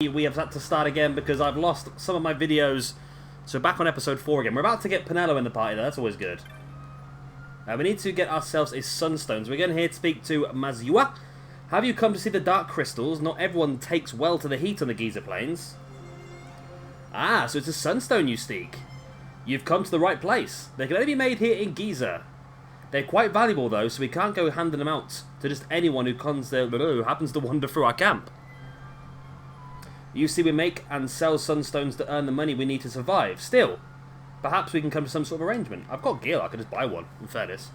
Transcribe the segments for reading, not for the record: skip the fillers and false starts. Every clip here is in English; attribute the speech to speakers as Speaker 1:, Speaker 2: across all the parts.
Speaker 1: We have had to start again because I've lost some of my videos. So back on episode 4 again. We're about to get Penelo in the party though, that's always good. We need to get ourselves a Sunstones. We're going here to speak to Maziwa. Have you come to see the dark crystals? Not everyone takes well to the heat on the Giza plains. Ah, so it's a Sunstone you seek. You've come to the right place. They can only be made here in Giza. They're quite valuable though, so we can't go handing them out to just anyone who happens to wander through our camp. You see, we make and sell Sunstones to earn the money we need to survive. Still, perhaps we can come to some sort of arrangement. I've got gear, I could just buy one, in fairness.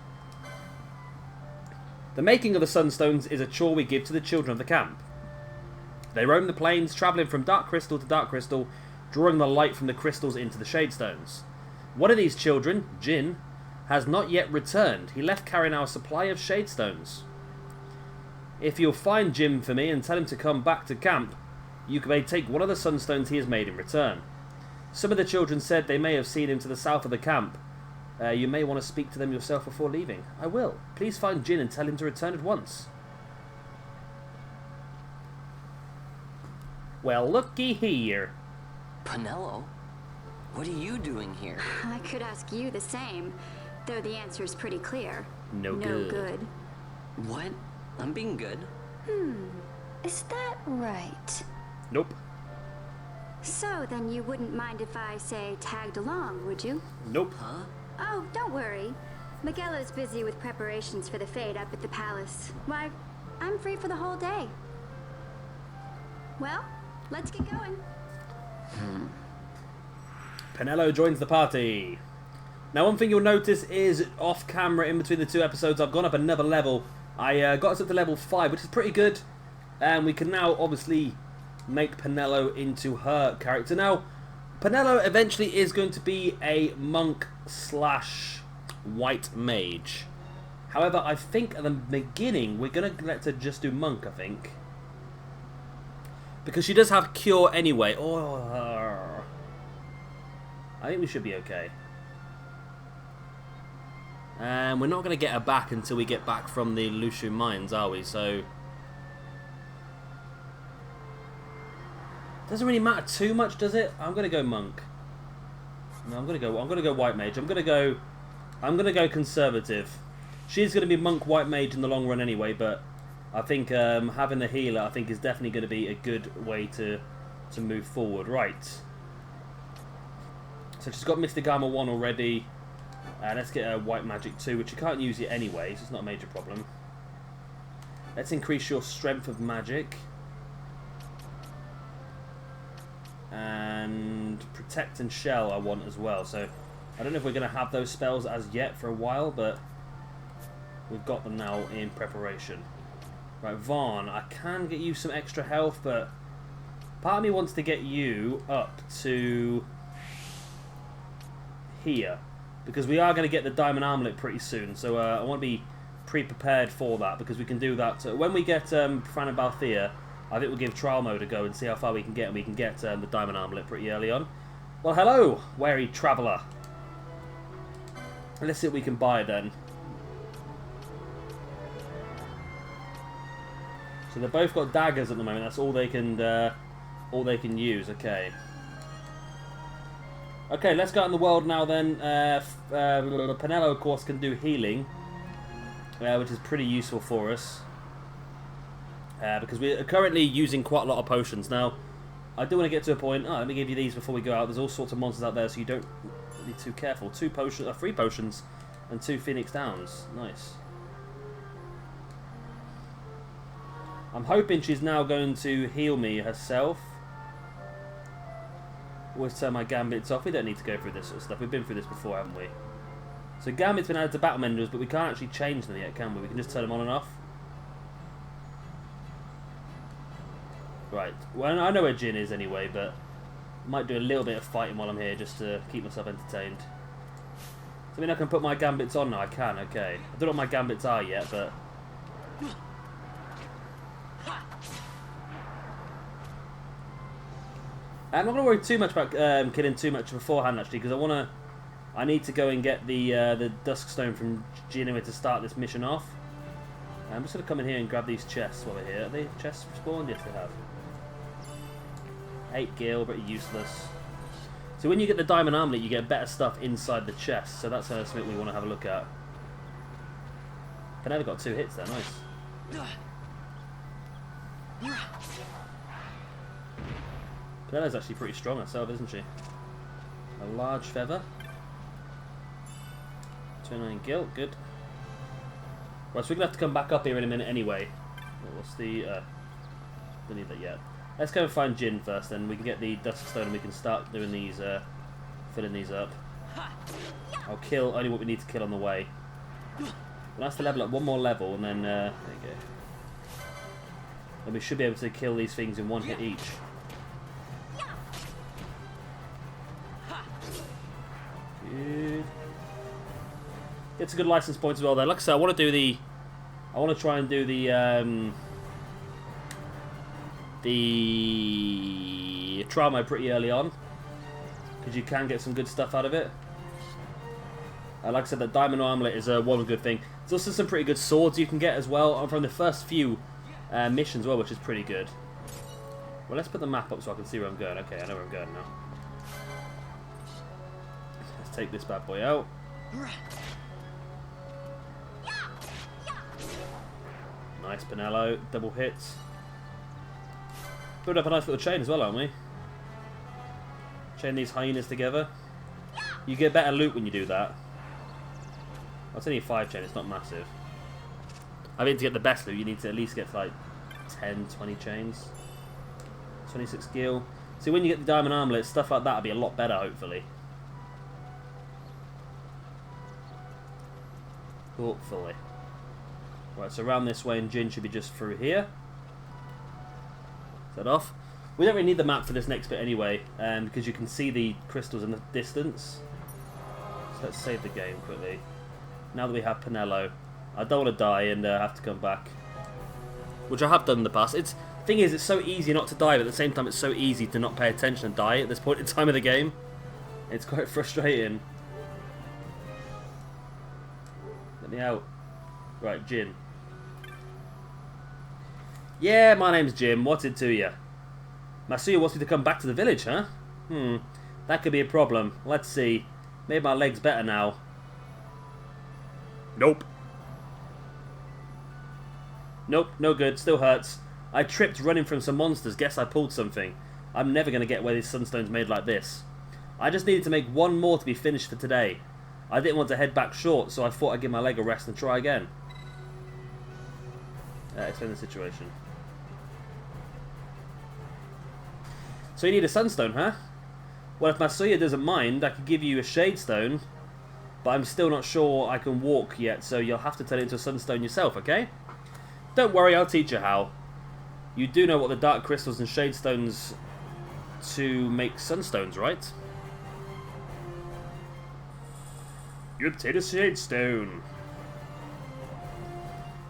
Speaker 1: The making of the Sunstones is a chore we give to the children of the camp. They roam the plains, travelling from dark crystal to dark crystal, drawing the light from the crystals into the Shadestones. One of these children, Jin, has not yet returned. He left carrying our supply of Shadestones. If you'll find Jim for me and tell him to come back to camp, you may take one of the Sunstones he has made in return. Some of the children said they may have seen him to the south of the camp. You may want to speak to them yourself before leaving. I will. Please find Jin and tell him to return at once. Well, looky here.
Speaker 2: Penelo? What are you doing here?
Speaker 3: I could ask you the same, though the answer's pretty clear.
Speaker 1: No
Speaker 3: good.
Speaker 1: good.
Speaker 2: What? I'm being good.
Speaker 3: Is that right?
Speaker 1: Nope.
Speaker 3: So then you wouldn't mind if I, say, tagged along, would you?
Speaker 1: Nope.
Speaker 2: Huh?
Speaker 3: Oh, don't worry. Miguelo's busy with preparations for the fete up at the palace. Why, I'm free for the whole day. Well, let's get going.
Speaker 1: Penelo joins the party. Now, one thing you'll notice is off camera in between the two episodes, I've gone up another level. I got us up to level 5, which is pretty good. And we can now obviously make Penelo into her character. Now, Penelo eventually is going to be a monk / white mage. However, I think at the beginning we're going to let her just do monk, I think. Because she does have cure anyway. Oh, I think we should be okay. And we're not going to get her back until we get back from the Lushu mines, are we? So doesn't really matter too much, does it? I'm going to go monk. No, I'm going to go white mage. I'm going to go conservative. She's going to be monk white mage in the long run anyway, but I think having the healer I think is definitely going to be a good way to move forward. Right. So she's got Mystic Armor 1 already. Let's get a white magic 2, which you can't use yet anyway, so it's not a major problem. Let's increase your strength of magic. And protect and shell I want as well. So I don't know if we're going to have those spells as yet for a while, but we've got them now in preparation. Right, Vaan, I can get you some extra health, but part of me wants to get you up to here, because we are going to get the diamond armlet pretty soon. So I want to be pre-prepared for that, because we can do that. So when we get Fran Balthea, I think we'll give trial mode a go and see how far we can get, and we can get the diamond armlet pretty early on. Well, hello, wary traveller. Let's see what we can buy then. So they've both got daggers at the moment. That's all they can use. Okay. Okay, let's go out in the world now then. Penelo, of course, can do healing, which is pretty useful for us. Because we're currently using quite a lot of potions. Now, I do want to get to a point. Let me give you these before we go out. There's all sorts of monsters out there, so you don't be too careful. 3 potions, and 2 Phoenix Downs. Nice. I'm hoping she's now going to heal me herself. Always turn my gambits off. We don't need to go through this sort of stuff. We've been through this before, haven't we? So gambits been added to battle menus, but we can't actually change them yet, can we? We can just turn them on and off. Right. Well, I know where Jin is anyway, but I might do a little bit of fighting while I'm here just to keep myself entertained. So I mean I can put my gambits on now? I can, okay. I don't know what my gambits are yet, but I'm not going to worry too much about killing too much beforehand, actually, because I need to go and get the Dusk Stone from Jinue to start this mission off. I'm just going to come in here and grab these chests while we're here. Are they chests spawned? Yes, they have. 8 gil, pretty useless. So when you get the diamond armlet, you get better stuff inside the chest. So that's something we want to have a look at. Penelo got 2 hits there, nice. Penelo's actually pretty strong herself, isn't she? A large feather. 29 gil, good. Right, so we're going to have to come back up here in a minute anyway. What's the... don't need that yet. Let's go and find Jin first, then we can get the Duskstone and we can start doing these, filling these up. I'll kill only what we need to kill on the way. We'll have to level up one more level and then, there you go. And we should be able to kill these things in 1 hit each. Good. Gets a good license point as well there. Like I said, I want to try and do the trial mode pretty early on, because you can get some good stuff out of it. Like I said, that diamond armlet is one good thing. There's also some pretty good swords you can get as well from the first few missions, well, which is pretty good. Well, let's put the map up so I can see where I'm going. Okay, I know where I'm going now. Let's take this bad boy out. Nice, Penelo, double hits. Build up a nice little chain as well, aren't we? Chain these hyenas together. You get better loot when you do that. It's only a 5 chain, it's not massive. I think to get the best loot, you need to at least get like 10, 20 chains. 26 gil. See, when you get the diamond armlet, stuff like that will be a lot better, hopefully. Hopefully. Right, so around this way, and Jin should be just through here. Set off. We don't really need the map for this next bit anyway, because you can see the crystals in the distance. So let's save the game quickly. Now that we have Penelo, I don't want to die and have to come back, which I have done in the past. Thing is, it's so easy not to die, but at the same time, it's so easy to not pay attention and die at this point in time of the game. It's quite frustrating. Let me out. Right, Jin. Yeah, my name's Jim. What's it to you? Masuya wants me to come back to the village, huh? That could be a problem. Let's see. Maybe my leg's better now. Nope. Nope, no good. Still hurts. I tripped running from some monsters. Guess I pulled something. I'm never going to get where these sunstones made like this. I just needed to make one more to be finished for today. I didn't want to head back short, so I thought I'd give my leg a rest and try again. Explain the situation. So you need a sunstone, huh? Well, if Masuya doesn't mind, I could give you a shadestone, but I'm still not sure I can walk yet, so you'll have to turn it into a sunstone yourself, okay? Don't worry, I'll teach you how. You do know what the dark crystals and shadestones to make sunstones, right? You obtain a shadestone.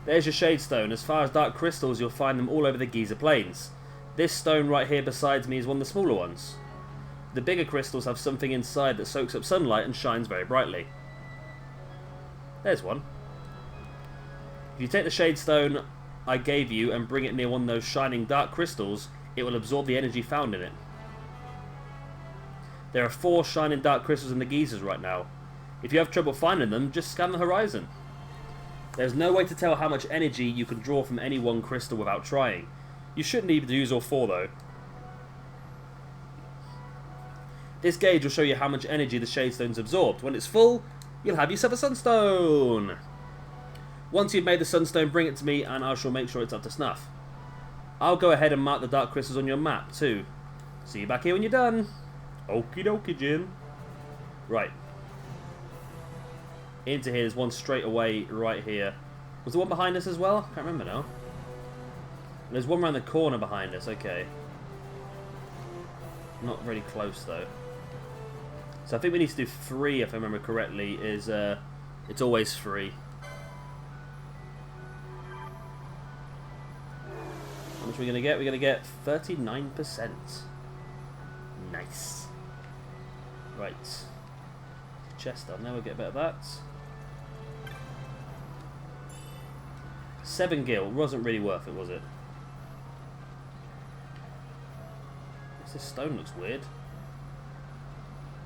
Speaker 1: There's your shadestone. As far as dark crystals, you'll find them all over the Giza Plains. This stone right here beside me is one of the smaller ones. The bigger crystals have something inside that soaks up sunlight and shines very brightly. There's one. If you take the shadestone I gave you and bring it near one of those shining dark crystals, it will absorb the energy found in it. There are 4 shining dark crystals in the geysers right now. If you have trouble finding them, just scan the horizon. There's no way to tell how much energy you can draw from any one crystal without trying. You shouldn't need to use all 4 though. This gauge will show you how much energy the shadestone's absorbed. When it's full, you'll have yourself a sunstone. Once you've made the sunstone, bring it to me and I shall make sure it's up to snuff. I'll go ahead and mark the dark crystals on your map too. See you back here when you're done. Okie dokie, Jin. Right. Into here, there's one straight away right here. Was there one behind us as well? Can't remember now. There's one around the corner behind us, okay. Not really close though. So I think we need to do 3, if I remember correctly, is it's always 3. How much are we going to get? We're going to get 39%. Nice. Right. Chest on there, we'll get a bit of that. 7 gil. Wasn't really worth it, was it? This stone looks weird.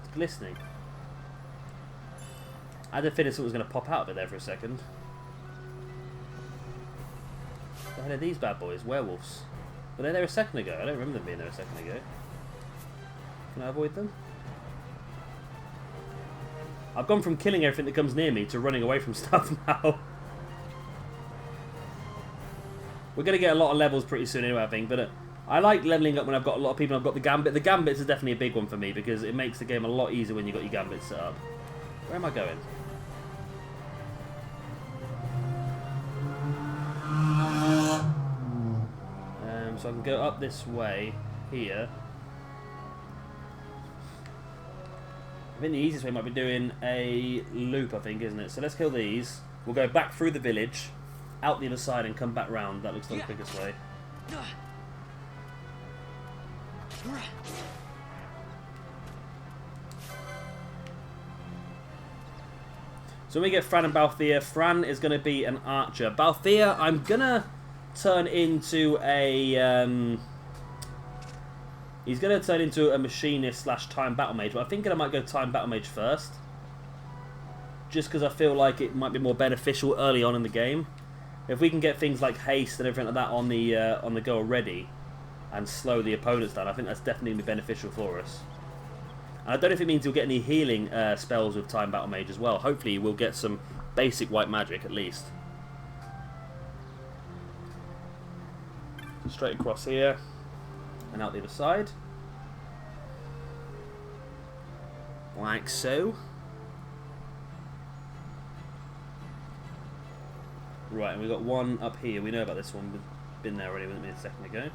Speaker 1: It's glistening. I had a feeling something was going to pop out of it there for a second. What the hell are these bad boys? Werewolves. Were they there a second ago? I don't remember them being there a second ago. Can I avoid them? I've gone from killing everything that comes near me to running away from stuff now. We're going to get a lot of levels pretty soon anyway, I think, but I like leveling up when I've got a lot of people and I've got the gambit. The gambits are definitely a big one for me because it makes the game a lot easier when you've got your gambits set up. Where am I going? So I can go up this way, here. I think the easiest way might be doing a loop, I think, isn't it? So let's kill these. We'll go back through the village, out the other side and come back round. That looks like the quickest way. So when we get Fran and Balthier, Fran is going to be an archer. Balthier, I'm going to turn into a... he's going to turn into a machinist slash time battle mage, but I'm thinking I might go time battle mage first. Just because I feel like it might be more beneficial early on in the game. If we can get things like haste and everything like that on the go already, and slow the opponents down, I think that's definitely going to be beneficial for us. And I don't know if it means you'll get any healing spells with time battle mage as well. Hopefully we'll get some basic white magic at least. Straight across here and out the other side, like so. Right, and we've got one up here. We know about this one. We've been there already with me a second ago.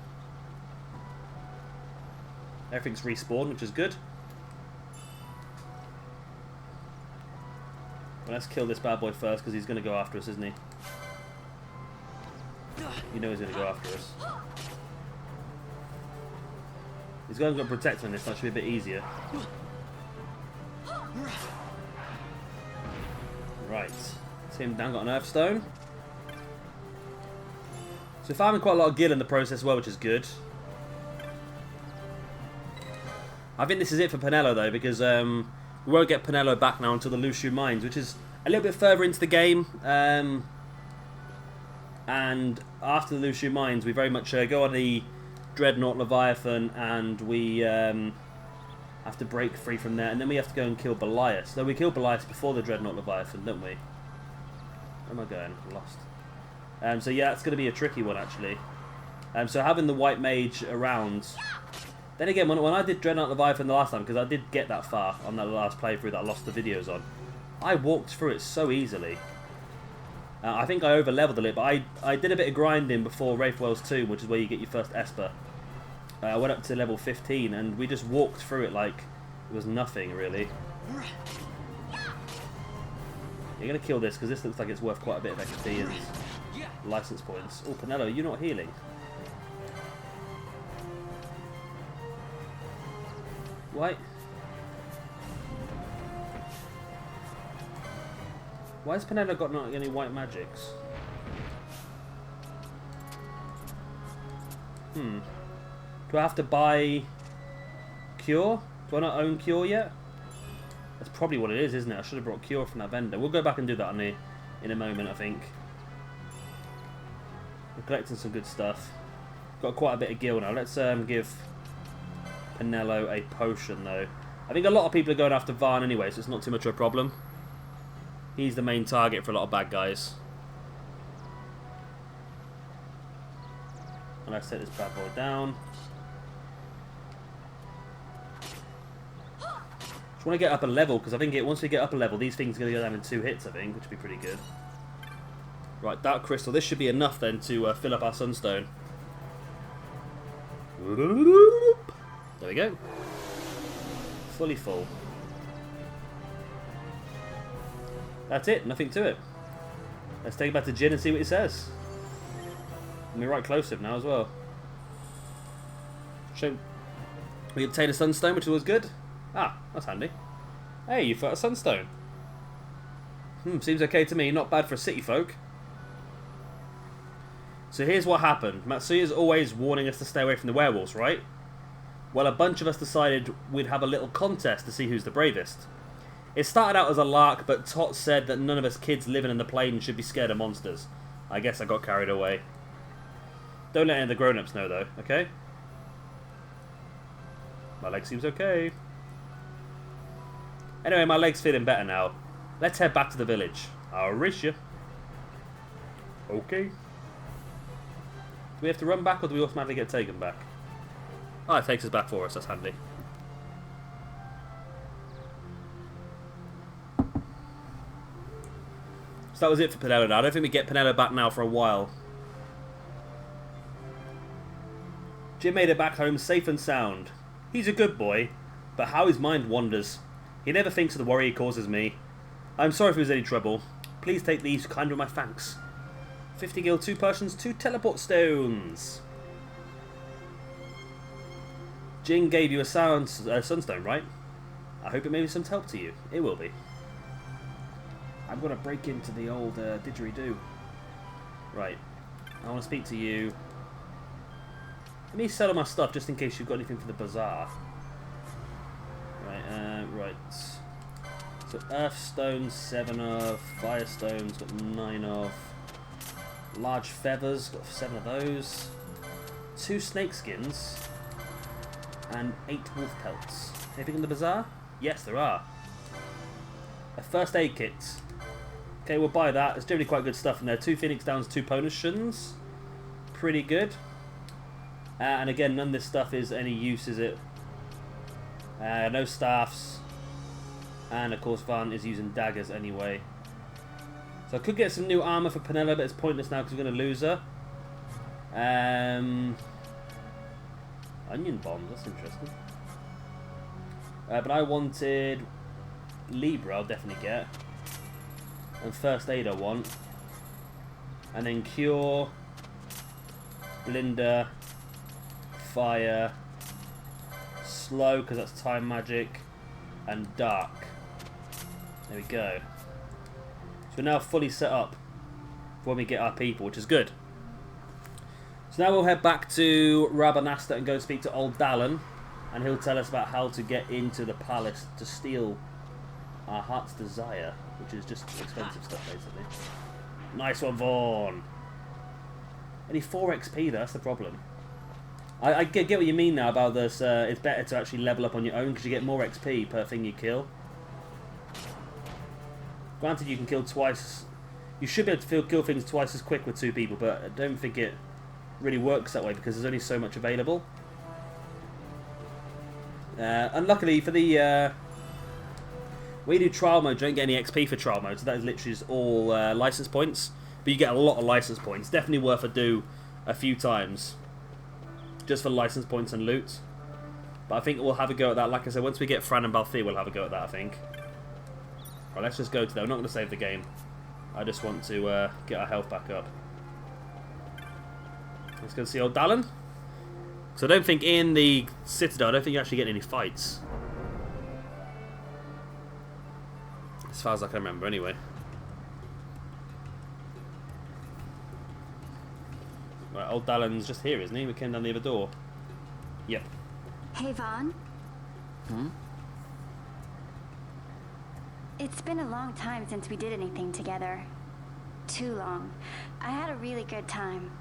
Speaker 1: Everything's respawned, which is good. Well, let's kill this bad boy first because he's going to go after us, isn't he? You know he's going to go after us. He's going to protect him in this, that should be a bit easier. Right. Tim down, got an Earthstone. So we're farming quite a lot of gil in the process as well, which is good. I think this is it for Penelo though, because we won't get Penelo back now until the Lushu Mines, which is a little bit further into the game. And after the Lushu Mines, we very much go on the Dreadnought Leviathan, and we have to break free from there, and then we have to go and kill Belias. Though we kill Belias before the Dreadnought Leviathan, don't we? Where am I going? I'm lost. So yeah, it's going to be a tricky one actually. So having the white mage around. Then again, when I did Dreadnought Leviathan the last time, because I did get that far on that last playthrough that I lost the videos on, I walked through it so easily. I think I over-leveled a little, but I did a bit of grinding before Wraithwell's Tomb, which is where you get your first Esper. I went up to level 15, and we just walked through it like it was nothing, really. You're going to kill this, because this looks like it's worth quite a bit of XP and license points. Oh, Penelo, you're not healing. Why? Why has Penelo got not any white magics? Do I have to buy Cure? Do I not own Cure yet? That's probably what it is, isn't it? I should have brought Cure from that vendor. We'll go back and do that in a moment, I think. We're collecting some good stuff. Got quite a bit of gil now. Let's give Penelo a potion, though. I think a lot of people are going after Vaan anyway, so it's not too much of a problem. He's the main target for a lot of bad guys. And let's set this bad boy down. Just want to get up a level, because I think once we get up a level, these things are going to go down in 2 hits, I think, which would be pretty good. Right, Dark Crystal. This should be enough, then, to fill up our Sunstone. There we go. Fully full. That's it, nothing to it. Let's take it back to Jin and see what he says. And we're right close to him now as well. So, we obtained a Sunstone, which was good. Ah, that's handy. Hey, you've got a Sunstone. Seems okay to me, not bad for city folk. So here's what happened. Matsuya's always warning us to stay away from the werewolves, right? well, a bunch of us decided we'd have a little contest to see who's the bravest. It started out as a lark, but Tot said that none of us kids living in the plane should be scared of monsters. I guess I got carried away. Don't let any of the grown-ups know, though, okay? My leg seems okay. Anyway, my leg's feeling better now. Let's head back to the village. I'll race you. Okay. Do we have to run back, or do we automatically get taken back? Oh, it takes us back for us. That's handy. So that was it for Penelo now. I don't think we get Penelo back now for a while. Jim made it back home safe and sound. He's a good boy, but how his mind wanders. He never thinks of the worry he causes me. I'm sorry if there was any trouble. Please take these kind of my thanks. 50 gil, 2 potions, 2 teleport stones. Jing gave you a sunstone, right? I hope it may be some help to you. It will be. I'm going to break into the old didgeridoo. Right. I want to speak to you. Let me sell all my stuff just in case you've got anything for the bazaar. Right, right. So earth stones, 7 of. Fire stones, got 9 of. Large feathers, got 7 of those. 2 snake skins. And 8 wolf pelts. Anything in the bazaar? Yes, there are. A first aid kit. Okay, we'll buy that. It's generally quite good stuff in there. 2 phoenix downs, 2 potions. Pretty good. And again, none of this stuff is any use, is it? No staffs. And of course, Vaan is using daggers anyway. So I could get some new armor for Penelo, but it's pointless now because we're going to lose her. Onion bombs, that's interesting. But I wanted Libra, I'll definitely get. And first aid I want. And then cure, blinder, fire, slow because that's time magic, and dark. There we go. So we're now fully set up for when we get our people, which is good. So now we'll head back to Rabanasta and go speak to old Dallin, and he'll tell us about how to get into the palace to steal our heart's desire, which is just expensive stuff basically. Nice one, Vaan. Only 4 XP though, that's the problem. I get what you mean now about this. It's better to actually level up on your own because you get more XP per thing you kill. Granted, you can kill twice. You should be able to kill things twice as quick with 2 people, but I don't think it really works that way because there's only so much available. Unluckily for the when you do trial mode, you don't get any XP for trial mode, so that is literally just all license points. But you get a lot of license points. Definitely worth a do a few times, just for license points and loot. But I think we'll have a go at that. Like I said, once we get Fran and Balthier, we'll have a go at that, I think. Right, let's just go to that. We're not going to save the game. I just want to get our health back up. Let's go see old Dallin. So I don't think in the Citadel, I don't think you actually get any fights. As far as I can remember, anyway. Right, old Dallin's just here, isn't he? We came down the other door. Yep.
Speaker 3: Hey, Vaan.
Speaker 2: Hmm?
Speaker 3: It's been a long time since we did anything together. Too long. I had a really good time.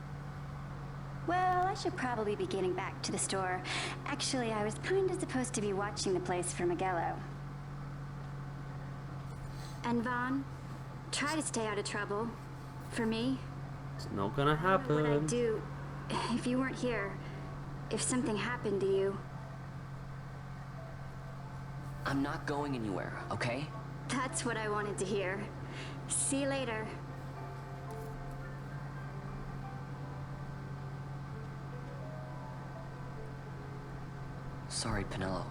Speaker 3: Well, I should probably be getting back to the store. Actually, I was kind of supposed to be watching the place for Miguelo. And Vaan, try to stay out of trouble. For me.
Speaker 1: It's not gonna happen.
Speaker 3: What I'd do if you weren't here. If something happened to you.
Speaker 2: I'm not going anywhere, okay?
Speaker 3: That's what I wanted to hear. See you later.
Speaker 2: Sorry, Penelo.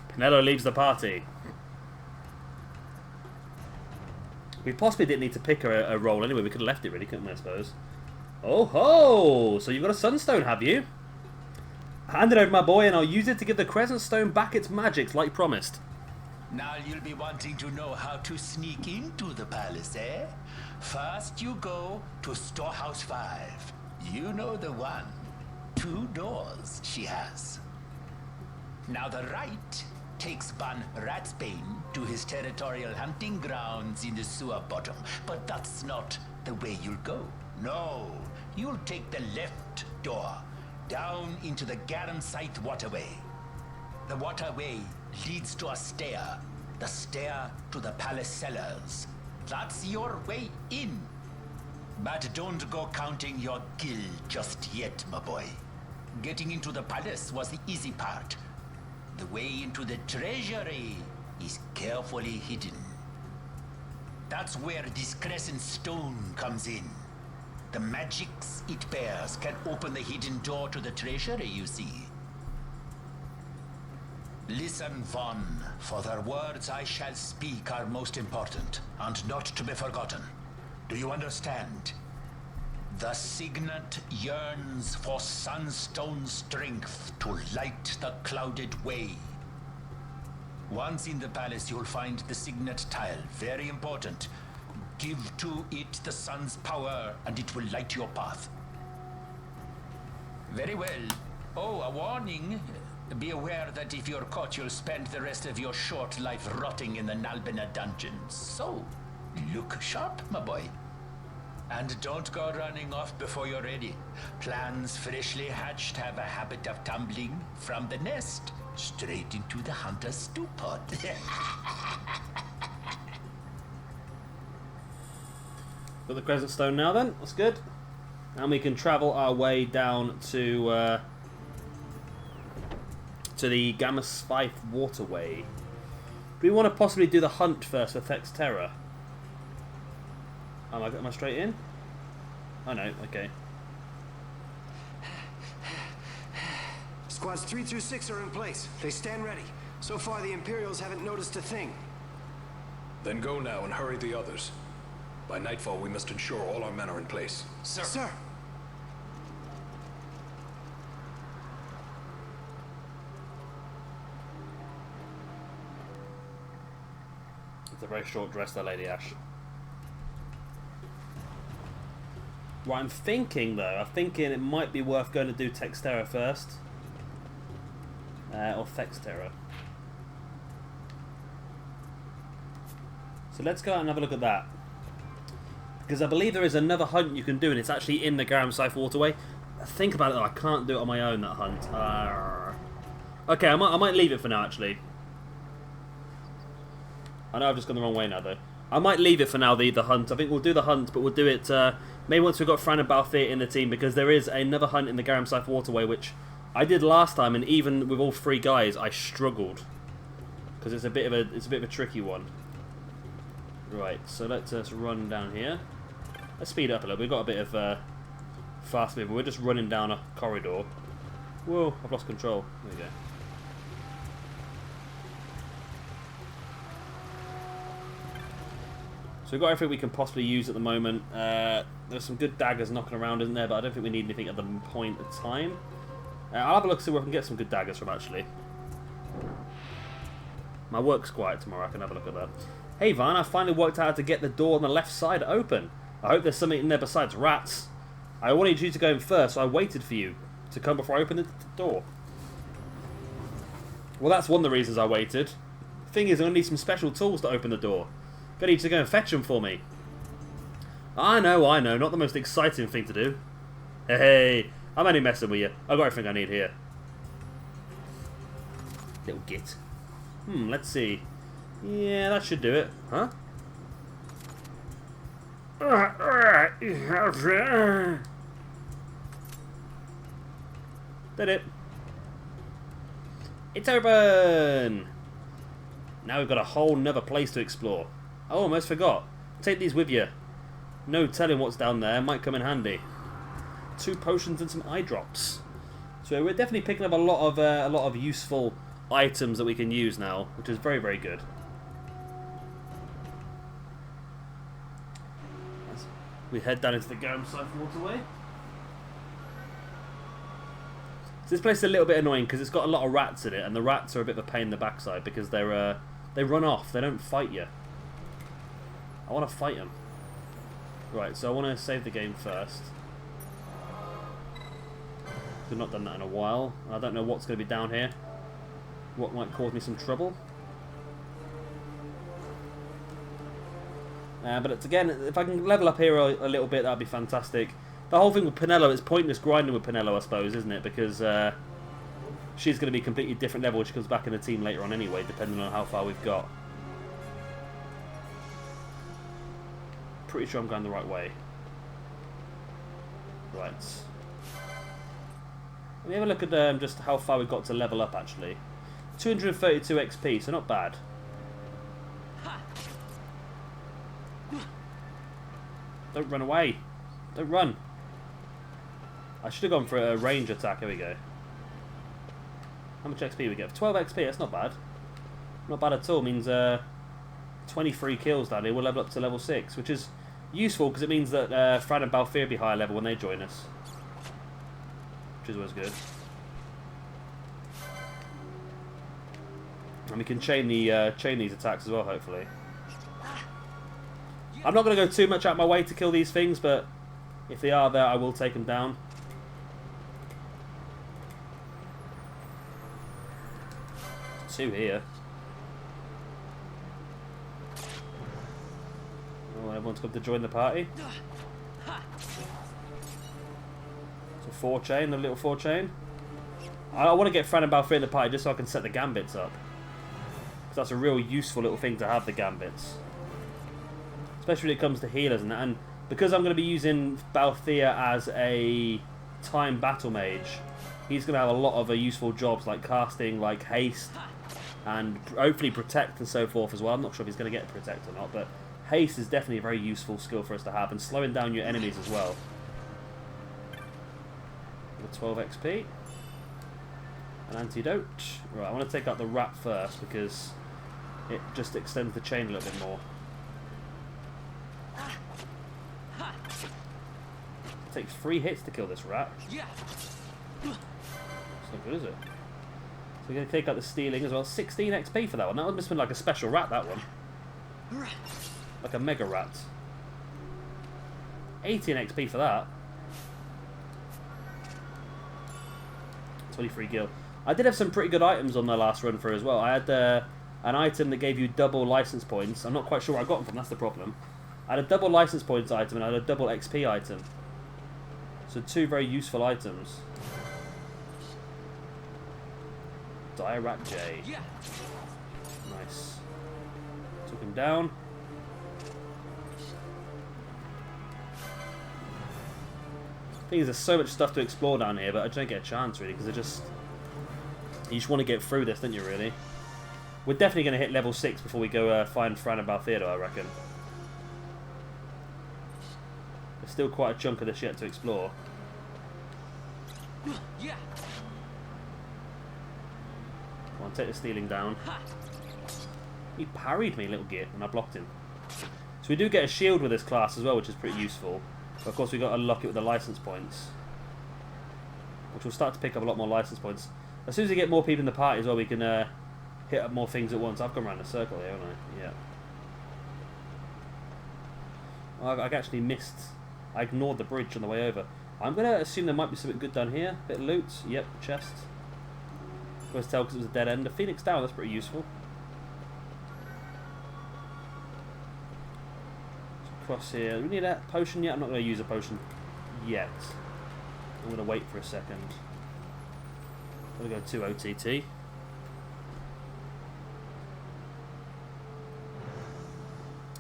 Speaker 1: Penelo leaves the party. We possibly didn't need to pick a role anyway. We could have left it really, couldn't we, I suppose? Oh ho! So you've got a Sunstone, have you? Hand it over, my boy, and I'll use it to give the Crescent Stone back its magic, like promised.
Speaker 4: Now you'll be wanting to know how to sneak into the palace, eh? First you go to Storehouse 5. You know the one. 2 doors she has. Now the right takes Van Ratsbane to his territorial hunting grounds in the sewer bottom. But that's not the way you'll go. No, you'll take the left door, down into the Garamsite waterway. The waterway leads to a stair. The stair to the palace cellars. That's your way in. But don't go counting your gil just yet, my boy. Getting into the palace was the easy part. The way into the treasury is carefully hidden. That's where this crescent stone comes in. The magics it bears can open the hidden door to the treasury, you see. Listen, Vaan, for the words I shall speak are most important, and not to be forgotten. Do you understand? The signet yearns for Sunstone strength to light the clouded way. Once in the palace, you'll find the signet tile. Very important. Give to it the sun's power, and it will light your path. Very well. Oh, a warning. Be aware that if you're caught, you'll spend the rest of your short life rotting in the Nalbina dungeons. So, look sharp, my boy. And don't go running off before you're ready. Plans freshly hatched have a habit of tumbling from the nest straight into the hunter's stew pot.
Speaker 1: Got the Crescent Stone now then, that's good. And we can travel our way down to the Gamma Spike waterway. Do we want to possibly do the hunt first for Thex Terra? Am I straight in? Oh no, okay.
Speaker 5: Squads 3 through 6 are in place. They stand ready. So far, the Imperials haven't noticed a thing.
Speaker 6: Then go now and hurry the others. By nightfall, we must ensure all our men are in place.
Speaker 5: Sir. Sir.
Speaker 1: It's a very short dress, that Lady Ashe. Right, I'm thinking it might be worth going to do Texterra first. Or Thexterra. So let's go out and have a look at that. Because I believe there is another hunt you can do, and it's actually in the Garamsite waterway. Think about it though, I can't do it on my own, that hunt. Okay, I might leave it for now, actually. I know I've just gone the wrong way now, though. I might leave it for now, the hunt. I think we'll do the hunt, but we'll do it maybe once we've got Fran and Balthier in the team, because there is another hunt in the Garamsite waterway, which I did last time, and even with all 3 guys, I struggled. Because it's a bit of a tricky one. Right, so let's run down here. Let's speed up a little. We've got a bit of fast movement. We're just running down a corridor. Whoa, I've lost control. There we go. So we've got everything we can possibly use at the moment. There's some good daggers knocking around, isn't there? But I don't think we need anything at the point of time. I'll have a look, see where I can get some good daggers from, actually. My work's quiet tomorrow. I can have a look at that. Hey, Vaan, I finally worked out how to get the door on the left side open. I hope there's something in there besides rats. I wanted you to go in first, so I waited for you to come before I opened the door. Well, that's one of the reasons I waited. Thing is, I'm going to need some special tools to open the door. Gonna need to go and fetch them for me. I know, not the most exciting thing to do. Hey, I'm only messing with you. I've got everything I need here. Little git. Let's see. Yeah, that should do it. Huh? Did it. It's open! Now we've got a whole nother place to explore. I almost forgot. Take these with you. No telling what's down there. Might come in handy. 2 potions and some eye drops. So we're definitely picking up a lot of useful items that we can use now, which is very, very good. We head down into the Garamsite waterway. So this place is a little bit annoying because it's got a lot of rats in it, and the rats are a bit of a pain in the backside because they're They run off. They don't fight you. I want to fight them. Right, so I want to save the game first. We've not done that in a while. I don't know what's going to be down here. What might cause me some trouble. But it's, again, if I can level up here a little bit, that'd be fantastic. The whole thing with Penelo, it's pointless grinding with Penelo, I suppose, isn't it? Because she's going to be a completely different level when she comes back in the team later on anyway, depending on how far we've got. Pretty sure I'm going the right way. Right. Let me have a look at just how far we've got to level up, actually. 232 XP, so not bad. Don't run away. Don't run. I should have gone for a range attack. Here we go. How much XP we get? 12 XP, that's not bad. Not bad at all. Means 23 kills down here. We'll level up to level 6, which is useful because it means that Fran and Balthier will be higher level when they join us. Which is always good. And we can chain these attacks as well, hopefully. I'm not going to go too much out of my way to kill these things, but if they are there, I will take them down. Two here. Oh, everyone's come to join the party. So 4 chain, a little 4 chain. I want to get Fran and Balthier in the party just so I can set the gambits up. Because that's a real useful little thing to have, the gambits. Especially when it comes to healers and that. And because I'm going to be using Balthier as a time battle mage, he's going to have a lot of useful jobs like casting, like haste, and hopefully protect and so forth as well. I'm not sure if he's going to get protect or not, but haste is definitely a very useful skill for us to have, and slowing down your enemies as well. 12 XP. An antidote. Right, I want to take out the rat first because it just extends the chain a little bit more. It takes 3 hits to kill this rat. It's not good, is it? So we're going to take out the stealing as well. 16 XP for that one. That must have been like a special rat, that one. Like a mega rat. 18 XP for that. 23 gil. I did have some pretty good items on the last run through as well. I had an item that gave you double license points. I'm not quite sure where I got them from, that's the problem. I had a double license points item and I had a double XP item. So 2 very useful items. Dire Rat J. Nice. Took him down. Thing is, there's so much stuff to explore down here, but I don't get a chance really because you just want to get through this, don't you? Really. We're definitely going to hit level 6 before we go find Fran and Balthier, I reckon. There's still quite a chunk of this yet to explore. Come on, take the stealing down. He parried me, little git, and I blocked him. So we do get a shield with this class as well, which is pretty useful. But of course, we've got to unlock it with the license points, which will start to pick up a lot more license points. As soon as we get more people in the party as well, we can hit up more things at once. I've gone around a circle here, haven't I? Yeah. Well, I actually missed. I ignored the bridge on the way over. I'm going to assume there might be something good down here. Bit of loot. Yep, chest. Always tell because it was a dead end. The Phoenix Down, that's pretty useful. Cross here. Do we need a potion yet? I'm not going to use a potion yet. I'm going to wait for a second. I'm going to go 2 OTT.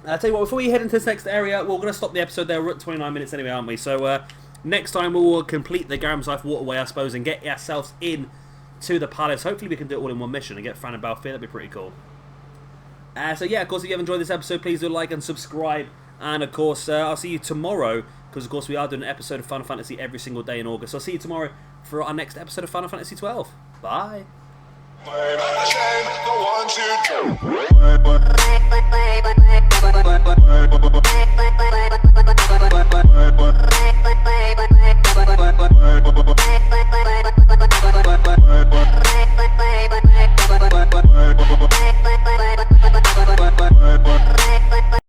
Speaker 1: I'll tell you what, before we head into this next area, we're going to stop the episode there. We're at 29 minutes anyway, aren't we? So next time we will complete the Garamslife Waterway, I suppose, and get ourselves in to the palace. Hopefully we can do it all in one mission and get Fran and Balthier. That'd be pretty cool. So yeah, of course, if you have enjoyed this episode, please do like and subscribe. And of course, I'll see you tomorrow, because of course we are doing an episode of Final Fantasy every single day in August. So I'll see you tomorrow for our next episode of Final Fantasy XII. Bye.
Speaker 7: The ones who do.